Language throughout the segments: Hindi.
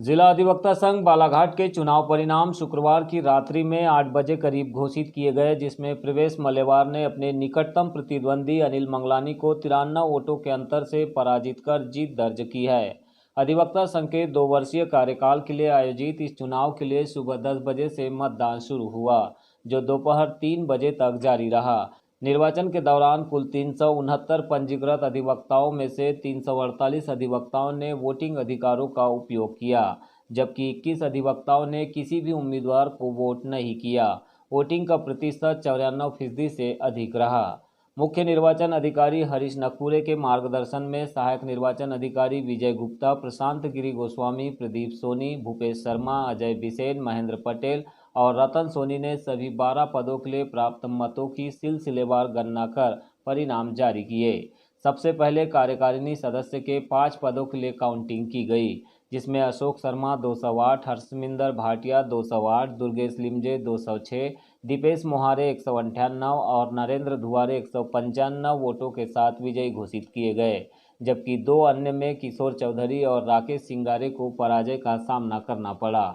जिला अधिवक्ता संघ बालाघाट के चुनाव परिणाम शुक्रवार की रात्रि में 8 बजे करीब घोषित किए गए, जिसमें प्रवेश मल्लेवार ने अपने निकटतम प्रतिद्वंदी अनिल मंगलानी को 93 वोटों के अंतर से पराजित कर जीत दर्ज की है। अधिवक्ता संघ के 2 वर्षीय कार्यकाल के लिए आयोजित इस चुनाव के लिए सुबह 10 बजे से मतदान शुरू हुआ, जो दोपहर 3 बजे तक जारी रहा। निर्वाचन के दौरान कुल 369 पंजीकृत अधिवक्ताओं में से 348 अधिवक्ताओं ने वोटिंग अधिकारों का उपयोग किया, जबकि 21 अधिवक्ताओं ने किसी भी उम्मीदवार को वोट नहीं किया। वोटिंग का प्रतिशत 94% से अधिक रहा। मुख्य निर्वाचन अधिकारी हरीश नकपुरे के मार्गदर्शन में सहायक निर्वाचन अधिकारी विजय गुप्ता, प्रशांत गिरी गोस्वामी, प्रदीप सोनी, भूपेश शर्मा, अजय बिसेन, महेंद्र पटेल और रतन सोनी ने सभी 12 पदों के लिए प्राप्त मतों की सिलसिलेवार गणना कर परिणाम जारी किए। सबसे पहले कार्यकारिणी सदस्य के 5 पदों के लिए काउंटिंग की गई, जिसमें अशोक शर्मा 208, हर्षमिंदर भाटिया 208, दुर्गेश लिमजे 206, दीपेश मोहारे 198 और नरेंद्र धुआरे 195 वोटों के साथ विजयी घोषित किए गए, जबकि 2 अन्य में किशोर चौधरी और राकेश सिंगारे को पराजय का सामना करना पड़ा।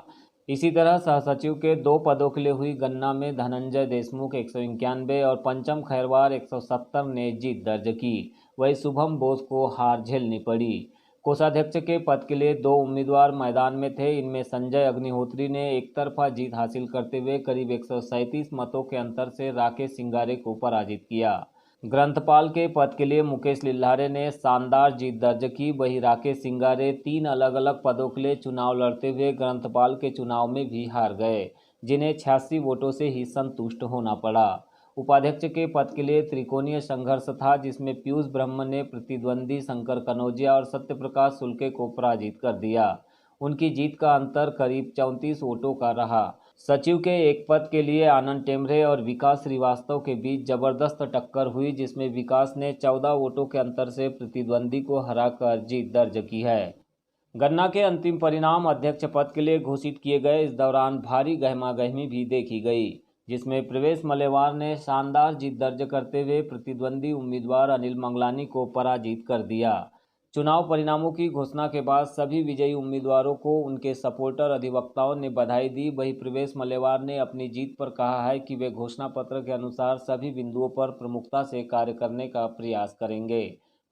इसी तरह सहसचिव के 2 पदों के लिए हुई गणना में धनंजय देशमुख 191 और पंचम खैरवार 170 ने जीत दर्ज की। वहीं शुभम बोस को हार झेलनी पड़ी। कोषाध्यक्ष के पद के लिए 2 उम्मीदवार मैदान में थे। इनमें संजय अग्निहोत्री ने एक तरफा जीत हासिल करते हुए करीब 137 मतों के अंतर से राकेश सिंगारे को पराजित किया। ग्रंथपाल के पद के लिए मुकेश लिल्हारे ने शानदार जीत दर्ज की। वहीं राकेश सिंगारे 3 अलग अलग पदों के लिए चुनाव लड़ते हुए ग्रंथपाल के चुनाव में भी हार गए, जिन्हें 86 वोटों से ही संतुष्ट होना पड़ा। उपाध्यक्ष के पद के लिए त्रिकोणीय संघर्ष था, जिसमें पीयूष ब्रह्म ने प्रतिद्वंदी शंकर कनौजिया और सत्यप्रकाश सुल्के को पराजित कर दिया। उनकी जीत का अंतर करीब 34 वोटों का रहा। सचिव के एक पद के लिए आनंद टेमरे और विकास श्रीवास्तव के बीच जबरदस्त टक्कर हुई, जिसमें विकास ने 14 वोटों के अंतर से प्रतिद्वंदी को हराकर जीत दर्ज की है। गणना के अंतिम परिणाम अध्यक्ष पद के लिए घोषित किए गए। इस दौरान भारी गहमागहमी भी देखी गई, जिसमें प्रवेश मल्लेवार ने शानदार जीत दर्ज करते हुए प्रतिद्वंदी उम्मीदवार अनिल मंगलानी को पराजित कर दिया। चुनाव परिणामों की घोषणा के बाद सभी विजयी उम्मीदवारों को उनके सपोर्टर अधिवक्ताओं ने बधाई दी। वहीं प्रवेश मल्लेवार ने अपनी जीत पर कहा है कि वे घोषणा पत्र के अनुसार सभी बिंदुओं पर प्रमुखता से कार्य करने का प्रयास करेंगे।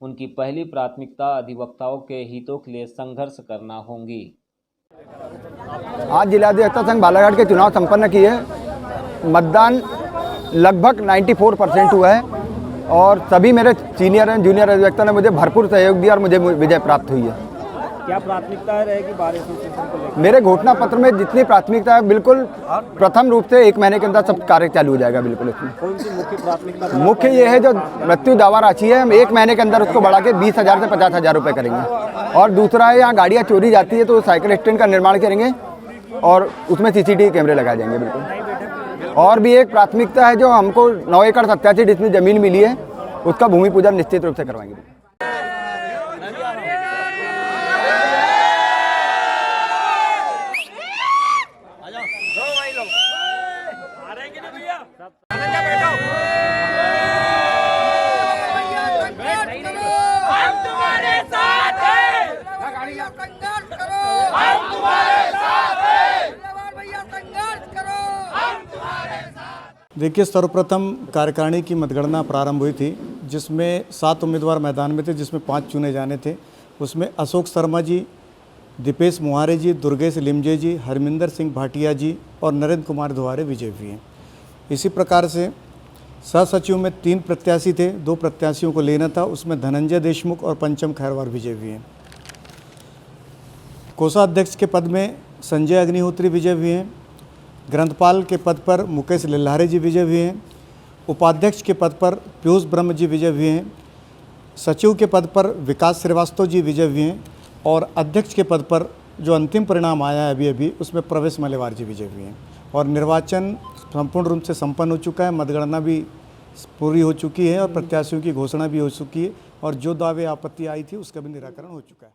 उनकी पहली प्राथमिकता अधिवक्ताओं के हितों के लिए संघर्ष करना होगी। आज जिला अधिवक्ता संघ बालाघाट के चुनाव संपन्न किए। मतदान लगभग 94% हुआ है और सभी मेरे सीनियर एंड जूनियर अधिवक्ता ने मुझे भरपूर सहयोग दिया और मुझे विजय प्राप्त हुई है। क्या प्राथमिकता रहेगी बार एसोसिएशन को लेकर? मेरे घोषणा पत्र में जितनी प्राथमिकता है, बिल्कुल प्रथम रूप से 1 महीने के अंदर सब कार्य चालू हो जाएगा। बिल्कुल इसमें कौन सी मुख्य प्राथमिकता? मुख्य ये है जो मृत्यु दावा राशि है, हम 1 महीने के अंदर उसको बढ़ा के 20,000 से 50,000 रुपये करेंगे। और दूसरा है, यहाँ गाड़ियाँ चोरी जाती है तो साइकिल स्टैंड का निर्माण करेंगे और उसमें CCTV कैमरे लगाए जाएंगे। बिल्कुल। और भी एक प्राथमिकता है, जो हमको 9 एकड़ 87 जितनी ज़मीन मिली है उसका भूमि पूजन निश्चित रूप से करवाएंगे। देखिए, सर्वप्रथम कार्यकारिणी की मतगणना प्रारंभ हुई थी, जिसमें 7 उम्मीदवार मैदान में थे, जिसमें 5 चुने जाने थे। उसमें अशोक शर्मा जी, दीपेश मोहारे जी, दुर्गेश लिमजे जी, हरमिंदर सिंह भाटिया जी और नरेंद्र कुमार धुआरे विजयी हुए हैं। इसी प्रकार से सहसचिव में 3 प्रत्याशी थे, 2 प्रत्याशियों को लेना था, उसमें धनंजय देशमुख और पंचम खैरवार विजयी हुए हैं। कोषाध्यक्ष के पद में संजय अग्निहोत्री विजय हुए हैं। ग्रंथपाल के पद पर मुकेश लिल्हारे जी विजय हुए हैं। उपाध्यक्ष के पद पर पीयूष ब्रह्म जी विजय हुए हैं। सचिव के पद पर विकास श्रीवास्तव जी विजय हुए हैं और अध्यक्ष के पद पर जो अंतिम परिणाम आया है अभी उसमें प्रवेश मल्लेवार जी विजय हुए हैं। और निर्वाचन संपूर्ण रूप से संपन्न हो चुका है, मतगणना भी पूरी हो चुकी है और प्रत्याशियों की घोषणा भी हो चुकी है और जो दावे आपत्ति आई थी उसका भी निराकरण हो चुका है।